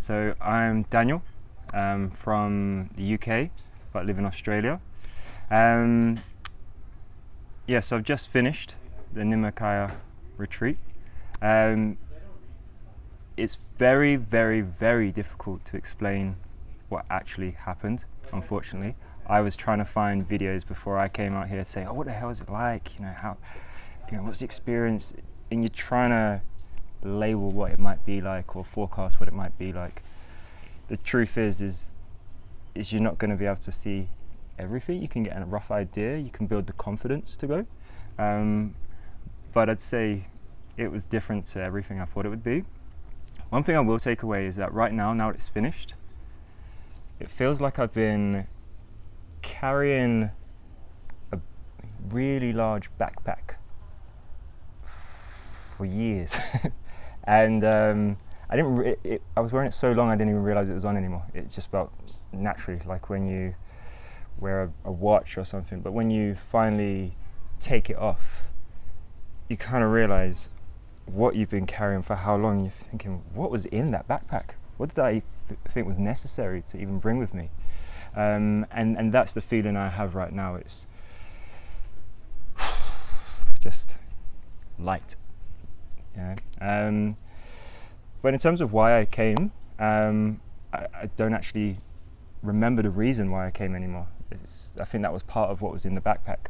So I'm Daniel from the UK, but live in Australia. So I've just finished the Nimmakaya retreat. It's very, very, very difficult to explain what actually happened, unfortunately. I was trying to find videos before I came out here to say, oh, what the hell is it like? What's the experience? And you're trying to label what it might be like or forecast what it might be like. The truth is you're not going to be able to see everything. You can get a rough idea, you can build the confidence to go, but I'd say it was different to everything I thought it would be. One thing I will take away is that right now that it's finished, it feels like I've been carrying a really large backpack for years. And I was wearing it so long I didn't even realize it was on anymore. It just felt naturally, like when you wear a watch or something. But when you finally take it off, you kind of realize what you've been carrying for how long. You're thinking, what was in that backpack? What did I think was necessary to even bring with me? And that's the feeling I have right now. It's just light. But in terms of why I came, I don't actually remember the reason why I came anymore. I think that was part of what was in the backpack.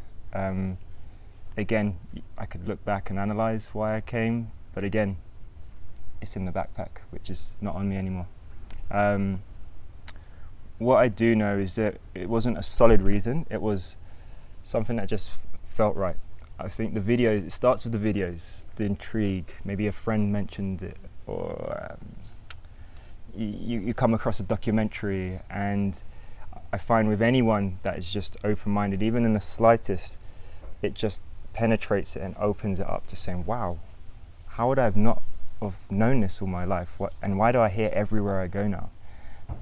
Again, I could look back and analyze why I came, but again, it's in the backpack, which is not on me anymore. What I do know is that it wasn't a solid reason, it was something that just felt right. I think it starts with the videos, the intrigue, maybe a friend mentioned it, or you come across a documentary, and I find with anyone that is just open-minded, even in the slightest, it just penetrates it and opens it up to saying, wow, how would I have not have known this all my life? And why do I hear everywhere I go now?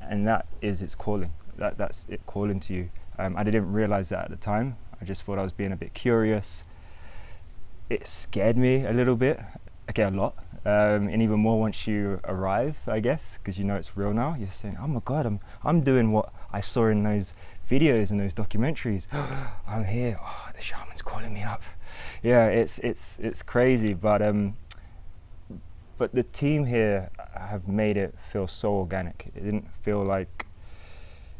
And that is its calling. That's it calling to you. I didn't realize that at the time. I just thought I was being a bit curious. It scared me a little bit, okay, a lot, and even more once you arrive, I guess, because you know it's real now. You're saying, oh my God, I'm doing what I saw in those videos and those documentaries. I'm here, oh, the shaman's calling me up. Yeah, it's crazy, but the team here have made it feel so organic. It didn't feel like,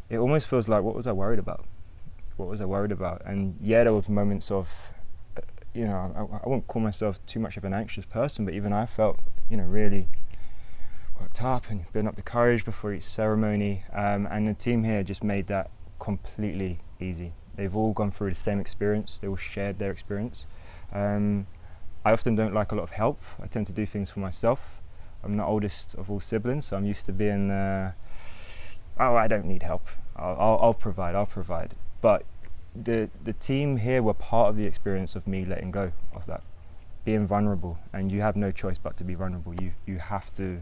it almost feels like, what was I worried about? What was I worried about? And yeah, there was moments of, I won't call myself too much of an anxious person, but even I felt, really worked up and building up the courage before each ceremony. And the team here just made that completely easy. They've all gone through the same experience. They all shared their experience. I often don't like a lot of help. I tend to do things for myself. I'm the oldest of all siblings, so I'm used to being, I don't need help. I'll provide. But the team here were part of the experience of me letting go of that, being vulnerable, and you have no choice but to be vulnerable. You have to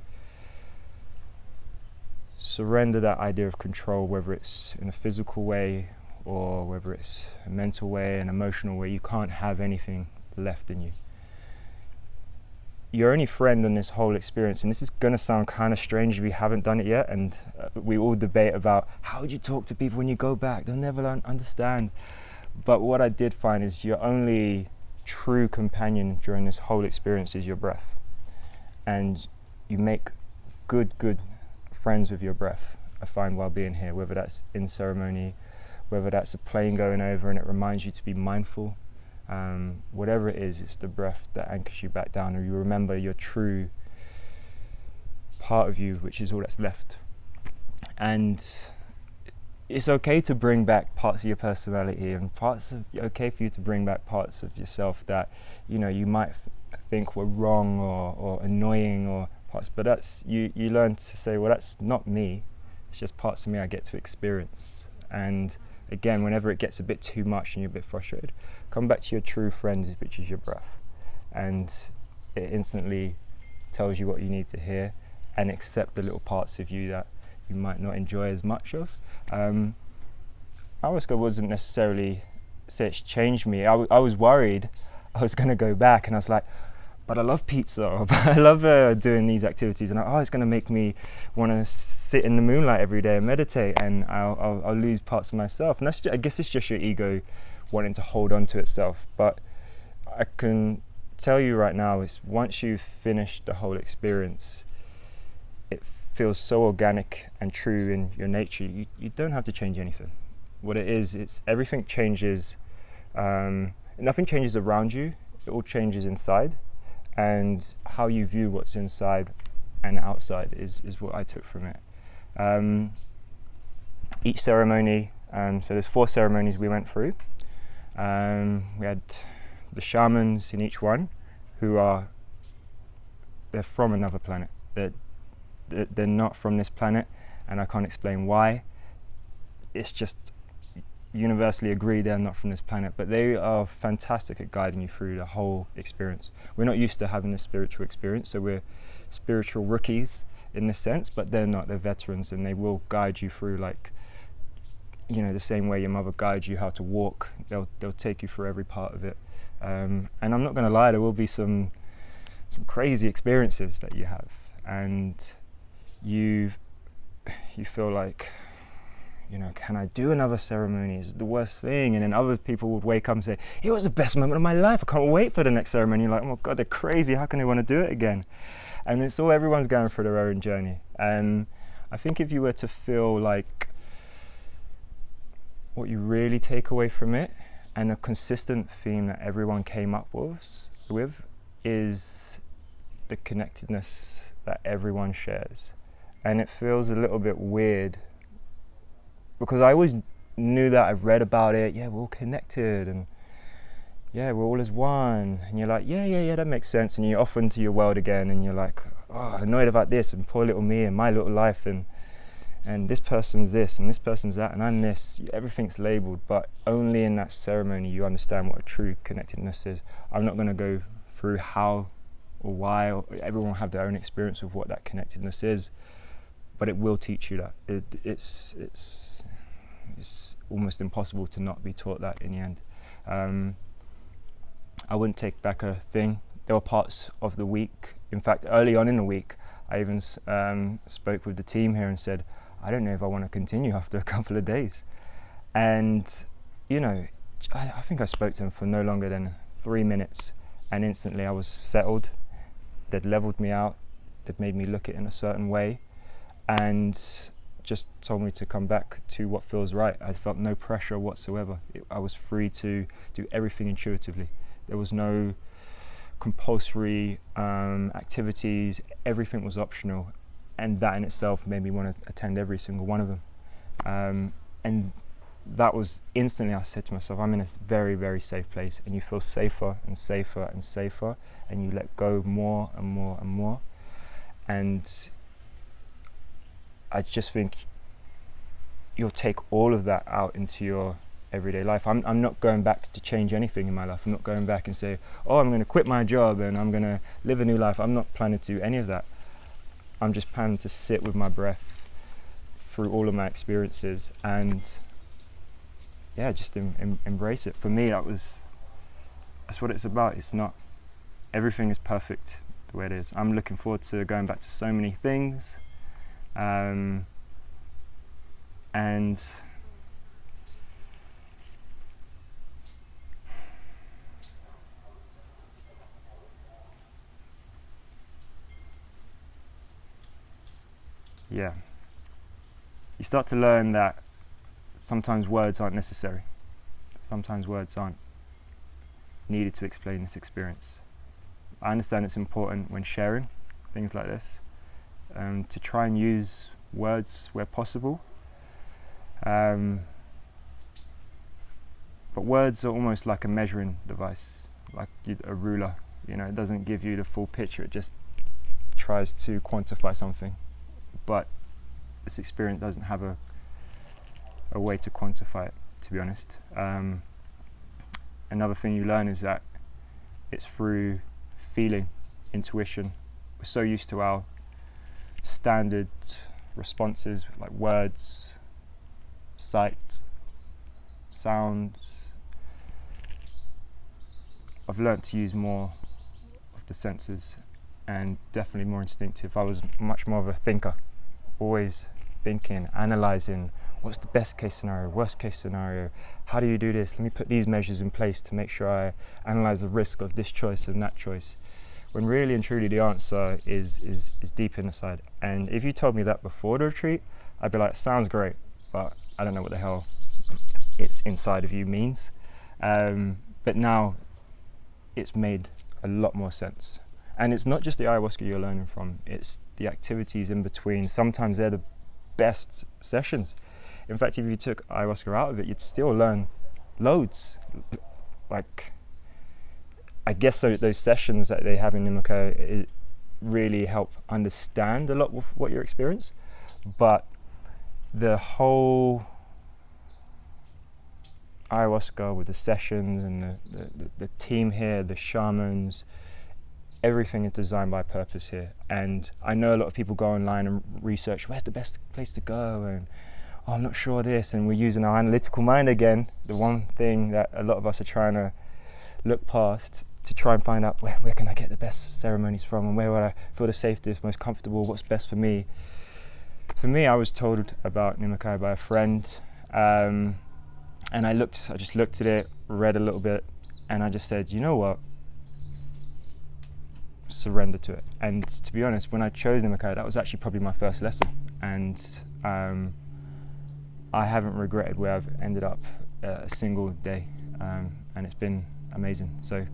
surrender that idea of control, whether it's in a physical way or whether it's a mental way, an emotional way. You can't have anything left in you. Your only friend in this whole experience, and this is going to sound kind of strange if you haven't done it yet, and we all debate about how would you talk to people when you go back, they'll never understand. But what I did find is your only true companion during this whole experience is your breath. And you make good friends with your breath, I find, while being here, whether that's in ceremony, whether that's a plane going over and it reminds you to be mindful. Whatever it is, it's the breath that anchors you back down, or you remember your true part of you, which is all that's left. And it's okay to bring back parts of your personality, and okay for you to bring back parts of yourself that you might think were wrong or annoying, or parts, but that's you learn to say, well, that's not me, it's just parts of me I get to experience. And again, whenever it gets a bit too much and you're a bit frustrated, come back to your true friend, which is your breath, and it instantly tells you what you need to hear, and accept the little parts of you that you might not enjoy as much of. Ayahuasca wasn't necessarily say it's changed me. I was worried I was going to go back, and I was like, but I love pizza. I love doing these activities, and it's going to make me want to sit in the moonlight every day and meditate, and I'll lose parts of myself. And I guess it's just your ego wanting to hold on to itself. But I can tell you right now, is once you've finished the whole experience, it feels so organic and true in your nature. You don't have to change anything. What it is, it's everything changes. Nothing changes around you. It all changes inside, and how you view what's inside and outside is what I took from it. Each ceremony, so there's 4 ceremonies we went through. We had the shamans in each one, they're from another planet. They're not from this planet, and I can't explain why. It's just universally agreed they're not from this planet, but they are fantastic at guiding you through the whole experience. We're not used to having this spiritual experience, so we're spiritual rookies in this sense, but they're not. They're veterans, and they will guide you through, like, the same way your mother guides you how to walk. They'll take you through every part of it. And I'm not going to lie, there will be some crazy experiences that you have, and you feel like, can I do another ceremony? It's the worst thing. And then other people would wake up and say, it was the best moment of my life, I can't wait for the next ceremony. You're like, oh my God, they're crazy, how can they want to do it again? And everyone's going through their own journey. And I think if you were to feel like what you really take away from it, and a consistent theme that everyone came up with is the connectedness that everyone shares. And it feels a little bit weird, because I always knew that, I've read about it, we're all connected, and we're all as one, and you're like, yeah, that makes sense, and you're off into your world again, and you're like, annoyed about this, and poor little me, and my little life, and this person's this, and this person's that, and I'm this. Everything's labelled, but only in that ceremony you understand what a true connectedness is. I'm not going to go through how or why, everyone will have their own experience of what that connectedness is, but it will teach you that. It's almost impossible to not be taught that in the end. I wouldn't take back a thing. There were parts of the week, in fact early on in the week, I even spoke with the team here and said, I don't know if I want to continue after a couple of days. And I think I spoke to them for no longer than 3 minutes, and instantly I was settled. They'd leveled me out, they'd made me look at it in a certain way, and just told me to come back to what feels right. I felt no pressure whatsoever. I was free to do everything intuitively. There was no compulsory activities, everything was optional, and that in itself made me want to attend every single one of them. And that was instantly, I said to myself, I'm in a very, very safe place, and you feel safer and safer and safer, and you let go more and more and more. And I just think you'll take all of that out into your everyday life. I'm not going back to change anything in my life. I'm not going back and say, I'm going to quit my job and I'm going to live a new life. I'm not planning to do any of that. I'm just planning to sit with my breath through all of my experiences and just embrace it. For me, that's what it's about. It's not, everything is perfect the way it is. I'm looking forward to going back to so many things. And you start to learn that sometimes words aren't necessary. Sometimes words aren't needed to explain this experience. I understand it's important when sharing things like this, to try and use words where possible. But words are almost like a measuring device, like a ruler. It doesn't give you the full picture, it just tries to quantify something. But this experience doesn't have a way to quantify it, to be honest. Another thing you learn is that it's through feeling, intuition. We're so used to our standard responses like words, sight, sound. I've learnt to use more of the senses and definitely more instinctive. I was much more of a thinker, always thinking, analysing, what's the best case scenario, worst case scenario, how do you do this, let me put these measures in place to make sure I analyse the risk of this choice and that choice. When really and truly the answer is deep inside. And if you told me that before the retreat, I'd be like, sounds great, but I don't know what the hell it's inside of you means. But now it's made a lot more sense. And it's not just the ayahuasca you're learning from, it's the activities in between. Sometimes they're the best sessions. In fact, if you took ayahuasca out of it, you'd still learn loads. Like, I guess those sessions that they have in Nimiko really help understand a lot of what you experience. But the whole ayahuasca with the sessions and the team here, the shamans, everything is designed by purpose here. And I know a lot of people go online and research where's the best place to go, and oh, I'm not sure this, and we're using our analytical mind again, the one thing that a lot of us are trying to look past to try and find out where can I get the best ceremonies from, and where would I feel the safest, most comfortable, what's best for me. For me, I was told about Nimiko by a friend, and I just looked at it, read a little bit, and I just said, you know what, surrender to it. And to be honest, when I chose Nimiko, that was actually probably my first lesson, and I haven't regretted where I've ended up a single day, and it's been amazing. So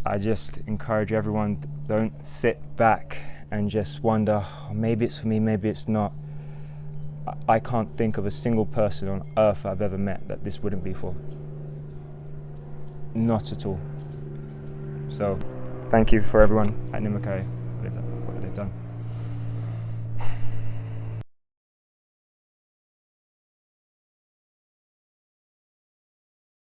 I just encourage everyone, don't sit back and just wonder, oh, maybe it's for me, maybe it's not. I can't think of a single person on earth I've ever met that this wouldn't be for. Not at all. So thank you for everyone at Nimiko, what they've done.